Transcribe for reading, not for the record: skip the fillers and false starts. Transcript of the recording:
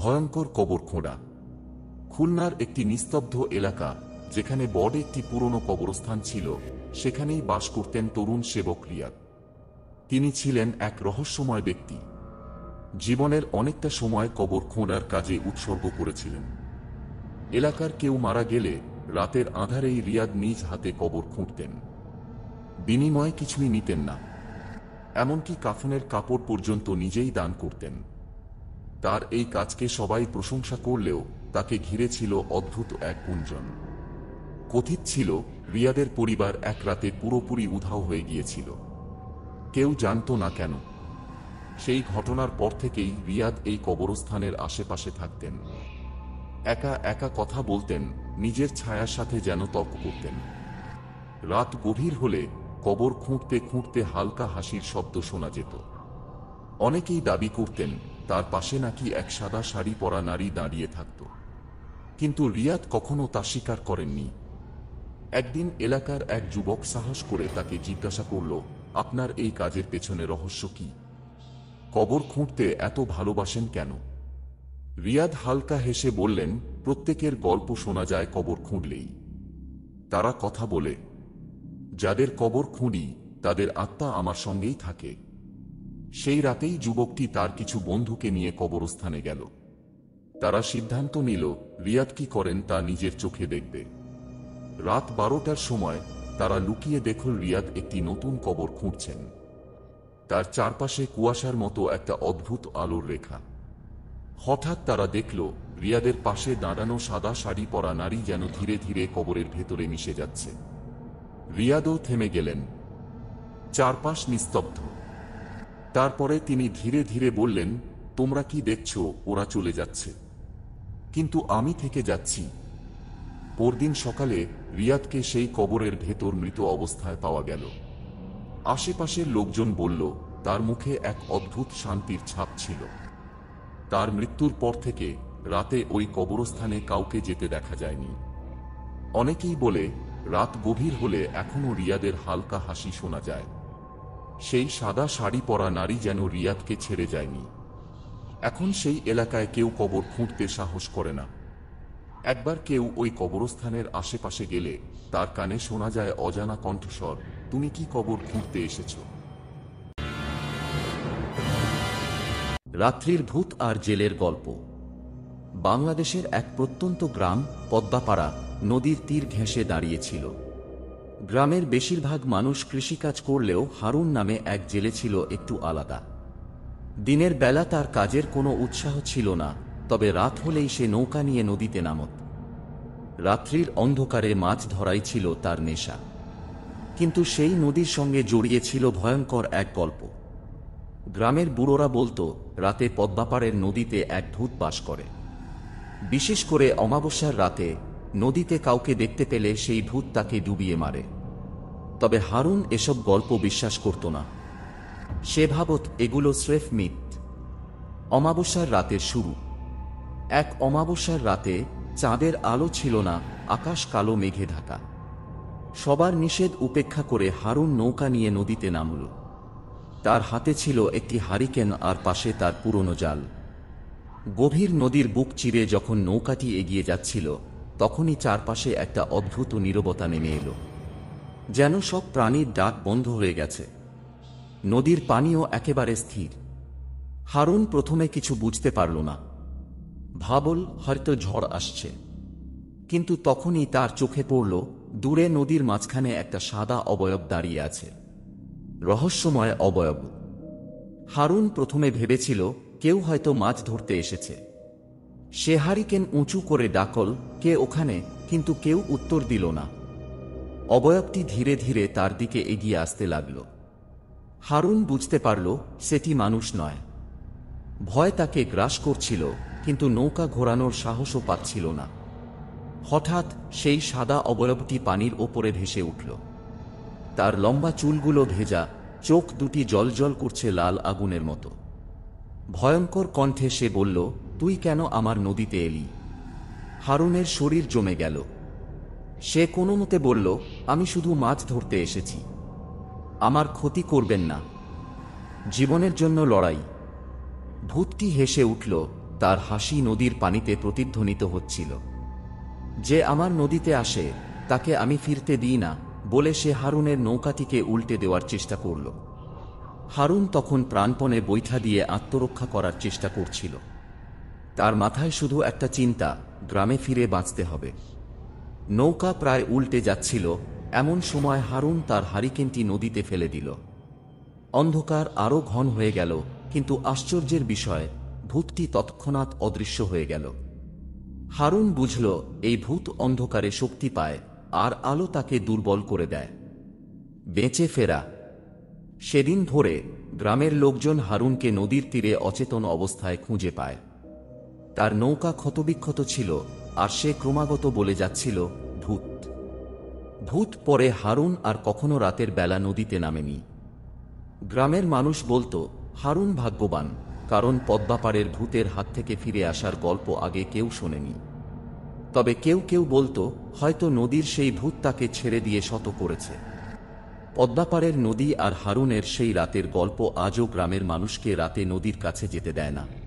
ভয়ঙ্কর কবর খোঁড়া। খুলনার একটি নিস্তব্ধ এলাকা, যেখানে বড় একটি পুরনো কবরস্থান ছিল, সেখানেই বাস করতেন তরুণ সেবক রিয়াদ। তিনি ছিলেন এক রহস্যময় ব্যক্তি। জীবনের অনেকটা সময় কবর খোঁড়ার কাজে উৎসর্গ করেছিলেন। এলাকার কেউ মারা গেলে রাতের আঁধারেই রিয়াদ নিজ হাতে কবর খুঁড়তেন। বিনিময়ে কিছুই নিতেন না, এমনকি কাফনের কাপড় পর্যন্ত নিজেই দান করতেন। তার এই কাজকে সবাই প্রশংসা করলেও তাকে ঘিরে ছিল অদ্ভুত এক গুঞ্জন। কথিত ছিল, রিয়াদের পরিবার এক রাতে পুরোপুরি উধাও হয়ে গিয়েছিল। কেউ জানত না কেন। সেই ঘটনার পর থেকেই রিয়াদ এই কবরস্থানের আশেপাশে থাকতেন। একা একা কথা বলতেন, নিজের ছায়ার সাথে যেন তর্ক করতেন। রাত গভীর হলে কবর খুঁড়তে খুঁড়তে হালকা হাসির শব্দ শোনা যেত। অনেকেই দাবি করতেন তার পাশে নাকি এক সাদা শাড়ি পরা নারী দাঁড়িয়ে থাকত, কিন্তু রিয়াদ কখনো তা স্বীকার করেননি। একদিন এলাকার এক যুবক সাহস করে তাকে জিজ্ঞাসা করল, আপনার এই কাজের পেছনে রহস্য কি? কবর খুঁড়তে এত ভালোবাসেন কেন? রিয়াদ হালকা হেসে বললেন, প্রত্যেকের গল্প শোনা যায় কবর খুঁড়লেই। তারা কথা বলে। যাদের কবর খুঁড়ি তাদের আত্মা আমার সঙ্গেই থাকে। সেই রাতেই যুবকটি তার কিছু বন্ধুকে নিয়ে কবরস্থানে গেল। তারা সিদ্ধান্ত নিল রিয়াদ কি করেন তা নিজের চোখে দেখবে। রাত 12টার সময় তারা লুকিয়ে দেখল রিয়াদ একটি নতুন কবর খুঁড়ছেন। তার চারপাশে কুয়াশার মতো একটা অদ্ভুত আলোর রেখা। হঠাৎ তারা দেখল রিয়াদের পাশে দাঁড়ানো সাদা শাড়ি পরা নারী যেন ধীরে ধীরে কবরের ভেতরে মিশে যাচ্ছে। রিয়াদও থেমে গেলেন। চারপাশ নিস্তব্ধ। তারপরে তিনি ধীরে ধীরে বললেন, তোমরা কি দেখছো? ওরা চলে যাচ্ছে, কিন্তু আমি থেকে যাচ্ছি। পরদিন সকালে রিয়াদকে সেই কবরের ভেতর মৃত অবস্থায় পাওয়া গেল। আশেপাশের লোকজন বলল, তার মুখে এক অদ্ভুত শান্তির ছাপ ছিল। তার মৃত্যুর পর থেকে রাতে ওই কবরস্থানে কাউকে যেতে দেখা যায়নি। অনেকেই বলে, রাত গভীর হলে এখনো রিয়াদের হালকা হাসি শোনা যায়। সেই সাদা শাড়ি পরা নারী যেন রিয়াদকে ছেড়ে যায়নি। এখন সেই এলাকায় কেউ কবর খুঁড়তে সাহস করে না। একবার কেউ ওই কবরস্থানের আশেপাশে গেলে তার কানে শোনা যায় অজানা কণ্ঠস্বর, তুমি কি কবর খুঁড়তে এসেছ? রাত্রির ভূত আর জেলের গল্প। বাংলাদেশের এক প্রত্যন্ত গ্রাম পদ্মাপাড়া নদীর তীর ঘেঁষে দাঁড়িয়েছিল। গ্রামের বেশিরভাগ মানুষ কৃষিকাজ করলেও হারুন নামে এক জেলে ছিল একটু আলাদা। দিনের বেলা তার কাজের কোনো উৎসাহ ছিল না, তবে রাত হলেই সে নৌকা নিয়ে নদীতে নামত। রাত্রির অন্ধকারে মাছ ধরাই ছিল তার নেশা। কিন্তু সেই নদীর সঙ্গে জড়িয়ে ছিল ভয়ঙ্কর এক গল্প। গ্রামের বুড়োরা বলতো, রাতে পদ্মাপাড়ের নদীতে এক ভূত বাস করে। বিশেষ করে অমাবস্যার রাতে নদীতে কাউকে দেখতে পেলে সেই ভূত তাকে ডুবিয়ে মারে। তবে হারুন এসব গল্প বিশ্বাস করত না। সে ভাবত এগুলো স্রেফ মিথ। অমাবস্যার রাতের শুরু। এক অমাবস্যার রাতে চাঁদের আলো ছিল না, আকাশ কালো মেঘে ঢাকা। সবার নিষেধ উপেক্ষা করে হারুন নৌকা নিয়ে নদীতে নামল। তার হাতে ছিল একটি হারিকেন আর পাশে তার পুরনো জাল। গভীর নদীর বুক চিরে যখন নৌকাটি এগিয়ে যাচ্ছিল, তখনই চারপাশে একটা অদ্ভুত নীরবতা নেমে এলো। যেন সব প্রাণীর ডাক বন্ধ হয়ে গেছে। নদীর পানিও একেবারে স্থির। হারুন প্রথমে কিছু বুঝতে পারল না। ভাবল হয়তো ঝড় আসছে। কিন্তু তখনই তার চোখে পড়ল, দূরে নদীর মাঝখানে একটা সাদা অবয়ব দাঁড়িয়ে আছে। রহস্যময় অবয়ব। হারুন প্রথমে ভেবেছিল কেউ হয়তো মাছ ধরতে এসেছে। সে হারিকেন উঁচু করে ডাকল, কে ওখানে? কিন্তু কেউ উত্তর দিল না। অবয়বটি ধীরে ধীরে তার দিকে এগিয়ে আসতে লাগল। হারুন বুঝতে পারল সেটি মানুষ নয়। ভয় তাকে গ্রাস করছিল, কিন্তু নৌকা ঘোরানোর সাহসও পাচ্ছিল না। হঠাৎ সেই সাদা অবয়বটি পানির ওপরে ভেসে উঠল। তার লম্বা চুলগুলো ভেজা, চোখ দুটি জ্বলজ্বল করছে লাল আগুনের মতো। ভয়ঙ্কর কণ্ঠে সে বলল, তুই কেন আমার নদীতে এলি? হারুনের শরীর জমে গেল। সে কোনো মতে বলল, আমি শুধু মাছ ধরতে এসেছি। আমার ক্ষতি করবেন না। জীবনের জন্য লড়াই। ভূতটি হেসে উঠল, তার হাসি নদীর পানিতে প্রতিধ্বনিত হচ্ছিল। যে আমার নদীতে আসে তাকে আমি ফিরতে দিই না বলে সে হারুনের নৌকাটিকে উল্টে দেওয়ার চেষ্টা করল। হারুন তখন প্রাণপণে বৈঠা দিয়ে আত্মরক্ষা করার চেষ্টা করছিল। তার মাথায় শুধু একটা চিন্তা, গ্রামে ফিরে বাঁচতে হবে। নৌকা প্রায় উল্টে যাচ্ছিল, এমন সময় হারুন তার হারিকেনটি নদীতে ফেলে দিল। অন্ধকার আরও ঘন হয়ে গেল, কিন্তু আশ্চর্যের বিষয়, ভূতটি তৎক্ষণাৎ অদৃশ্য হয়ে গেল। হারুন বুঝল এই ভূত অন্ধকারে শক্তি পায়, আর আলো তাকে দুর্বল করে দেয়। বেঁচে ফেরা। সেদিন ভোরে গ্রামের লোকজন হারুনকে নদীর তীরে অচেতন অবস্থায় খুঁজে পায়। তার নৌকা ক্ষতবিক্ষত ছিল, আর সে ক্রমাগত বলে যাচ্ছিল, ভূত ভূত। পরে হারুন আর কখনো রাতের বেলা নদীতে নামেনি। গ্রামের মানুষ বলতো হারুন ভাগ্যবান, কারণ পদ্মাপাড়ের ভূতের হাত থেকে ফিরে আসার গল্প আগে কেউ শোনেনি। তবে কেউ কেউ বলতো হয়তো নদীর সেই ভূত তাকে ছেড়ে দিয়ে শত করেছে। পদ্মাপাড়ের নদী আর হারুনের সেই রাতের গল্প আজও গ্রামের মানুষকে রাতে নদীর কাছে যেতে দেয় না।